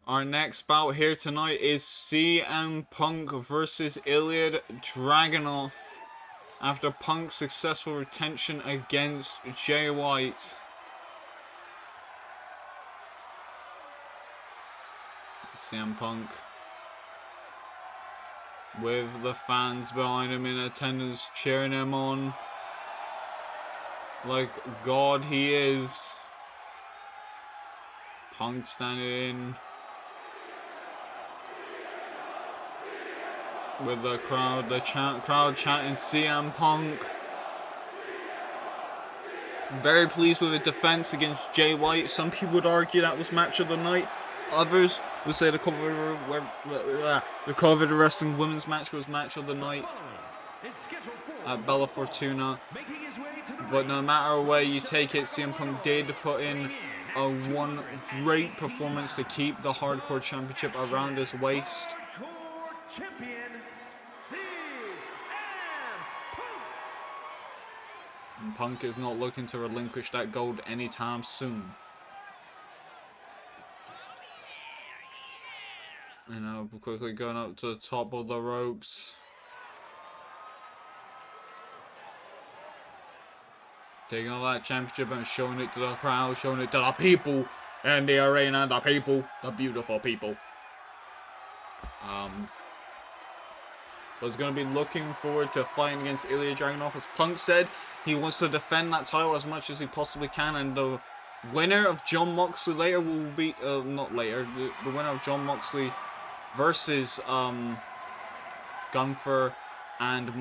Our next bout here tonight is CM Punk versus Ilja Dragunov after Punk's successful retention against Jay White. CM Punk with the fans behind him in attendance cheering him on like God he is. Punk standing in with the crowd, crowd chanting CM Punk. Very pleased with his defense against Jay White. Some people would argue that was match of the night. Others would say the COVID Wrestling Women's match was match of the night at Bella Fortuna. But no matter where you take it, CM Punk did put in one great performance to keep the Hardcore Championship around his waist. And Punk is not looking to relinquish that gold anytime soon. You know, quickly going up to the top of the ropes. Taking all that championship and showing it to the crowd, showing it to the people in the arena, the people, the beautiful people. Was going to be looking forward to fighting against Ilja Dragunov. As Punk said, he wants to defend that title as much as he possibly can, and the winner of John Moxley later will be, not later, the winner of John Moxley versus Gunther and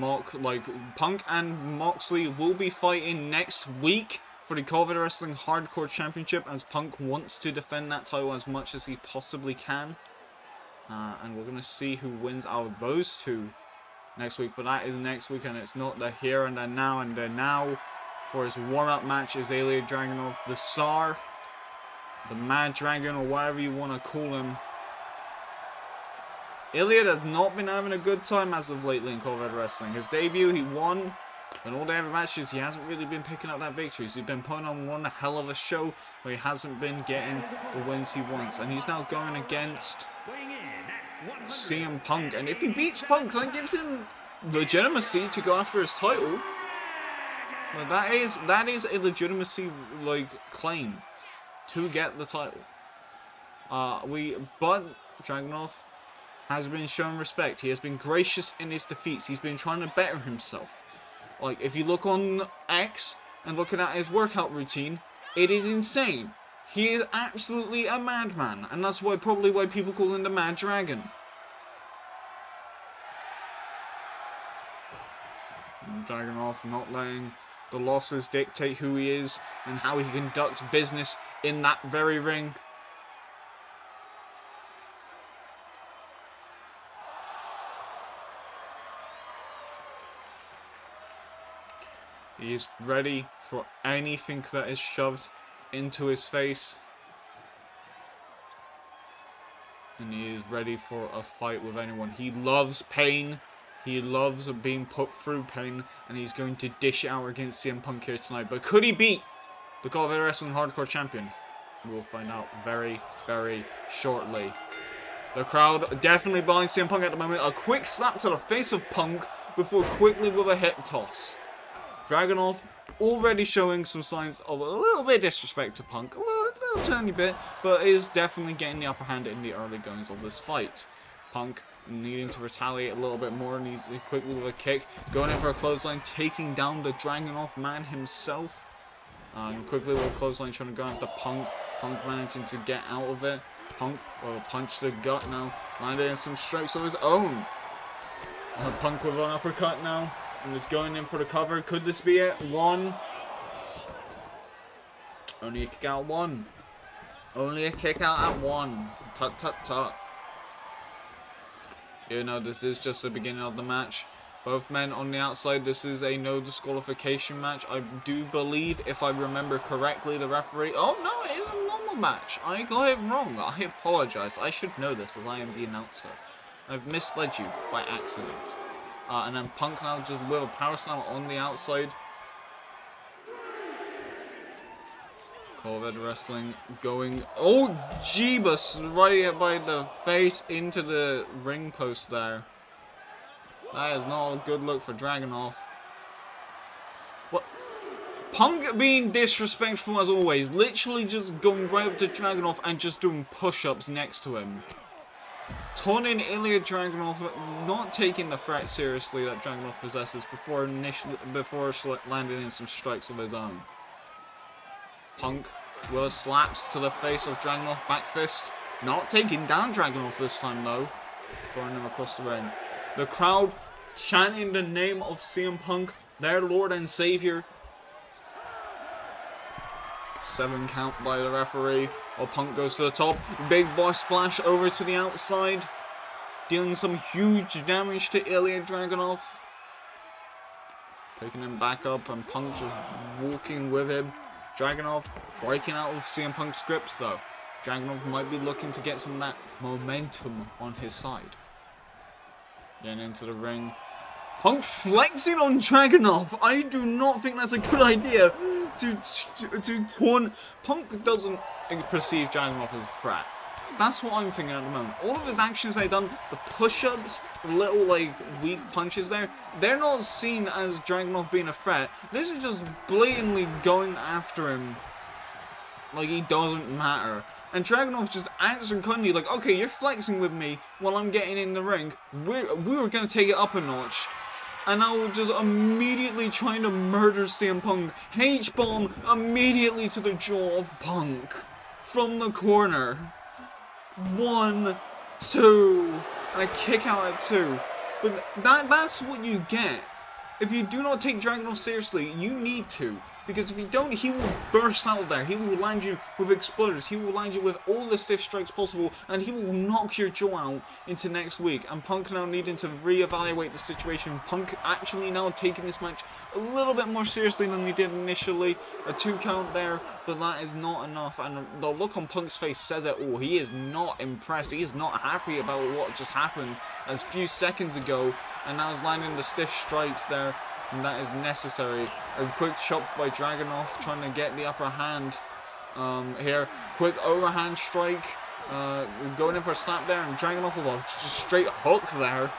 Punk and Moxley will be fighting next week for the COVID Wrestling Hardcore Championship, as Punk wants to defend that title as much as he possibly can. And we're going to see who wins out of those two next week, but that is next week, and it's not the here and the now. And the now for his warm-up match is Ilja Dragunov, the Tsar, the Mad Dragon, or whatever you want to call him. Ilja has not been having a good time as of lately in COVID Wrestling. His debut, he won, and all the other matches, he hasn't really been picking up that victories. He's been putting on one hell of a show, but he hasn't been getting the wins he wants. And he's now going against CM Punk, and if he beats Punk, that gives him legitimacy to go after his title. Well, that is a legitimacy claim to get the title. But Dragunov has been shown respect. He has been gracious in his defeats. He's been trying to better himself. Like, if you look on X and looking at his workout routine, it is insane. He is absolutely a madman, and that's probably why people call him the Mad Dragon. And Dragunov not letting the losses dictate who he is and how he conducts business in that very ring. He is ready for anything that is shoved into his face, and he is ready for a fight with anyone. He loves pain, he loves being put through pain, and he's going to dish it out against CM Punk here tonight. But could he beat the COVID Wrestling Hardcore Champion? We'll find out very, very shortly. The crowd definitely behind CM Punk at the moment. A quick slap to the face of Punk before quickly with a hip toss. Dragunov already showing some signs of a little bit of disrespect to Punk, a little tiny bit, but is definitely getting the upper hand in the early goings of this fight. Punk needing to retaliate a little bit more, and he's quickly with a kick, going in for a clothesline, taking down the Dragunov man himself. And quickly with a clothesline trying to go after Punk. Punk managing to get out of it. Punk with a punch to the gut now, landing in some strikes of his own. Punk with an uppercut now. And is going in for the cover. Could this be it? One. Only a kick out one. Only a kick out at one. Tut tut tut. You know, this is just the beginning of the match. Both men on the outside. This is a no disqualification match. I do believe, if I remember correctly, the referee... Oh, no, it is a normal match. I got it wrong. I apologize. I should know this as I am the announcer. I've misled you by accident. And then Punk now just with a power slam on the outside. Forward wrestling going. Oh, Jeebus! Right by the face into the ring post there. That is not a good look for Dragunov. What? Punk being disrespectful as always. Literally just going right up to Dragunov and just doing push-ups next to him. Taunting Ilja Dragunov, not taking the threat seriously that Dragunov possesses before landing in some strikes of his own. Punk will slaps to the face of Dragunov, back fist. Not taking down Dragunov this time though. Throwing him across the ring. The crowd chanting the name of CM Punk, their Lord and Savior. 7 count by the referee. While Punk goes to the top. Big boss splash over to the outside. Dealing some huge damage to Ilja Dragunov. Picking him back up and Punk just walking with him. Dragunov breaking out of CM Punk's grips though. Dragunov might be looking to get some of that momentum on his side. Getting into the ring. Punk flexing on Dragunov. I do not think that's a good idea to taunt. Punk doesn't perceive Dragunov as a threat. That's what I'm thinking at the moment. All of his actions they've done, the push-ups, the little like weak punches there, they're not seen as Dragunov being a threat. This is just blatantly going after him like he doesn't matter. And Dragunov just acts accordingly like, okay, you're flexing with me while I'm getting in the ring. We were going to take it up a notch. And now we're just immediately trying to murder CM Punk. H-bomb immediately to the jaw of Punk. From the corner. 1, 2. And a kick out at 2. But that's what you get. If you do not take Dragunov seriously, you need to. Because if you don't, he will burst out of there. He will land you with exploders. He will land you with all the stiff strikes possible. And he will knock your jaw out into next week. And Punk now needing to reevaluate the situation. Punk actually now taking this match a little bit more seriously than he did initially. A 2 count there, but that is not enough. And the look on Punk's face says it all. He is not impressed. He is not happy about what just happened a few seconds ago. And now he's landing the stiff strikes there. And that is necessary. A quick chop by Dragunov trying to get the upper hand here. Quick overhand strike. Going in for a snap there. And Dragunov with a straight hook there.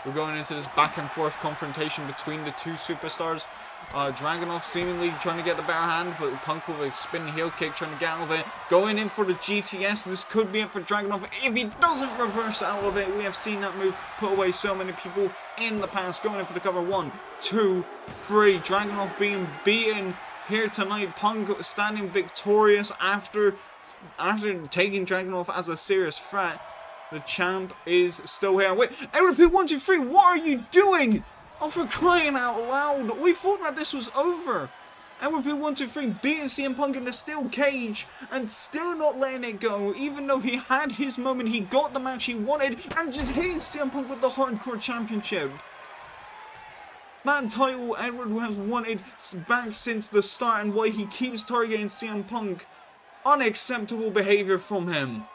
We're going into this back and forth confrontation between the two superstars. Dragunov seemingly trying to get the bare hand, but Punk with a spinning heel kick trying to get out of it. Going in for the GTS. This could be it for Dragunov. If he doesn't reverse out of it, we have seen that move put away so many people in the past. Going in for the cover. 1, 2, 3. Dragunov being beaten here tonight. Punk standing victorious after taking Dragunov as a serious threat. The champ is still here. Wait, MVP 1, 2, 3. What are you doing? Oh, for crying out loud! We thought that this was over. MVP 1, 2, 3 beating CM Punk in the steel cage and still not letting it go. Even though he had his moment, he got the match he wanted and just hit CM Punk with the Hardcore Championship. That title Edward has wanted back since the start, and why he keeps targeting CM Punk. Unacceptable behavior from him.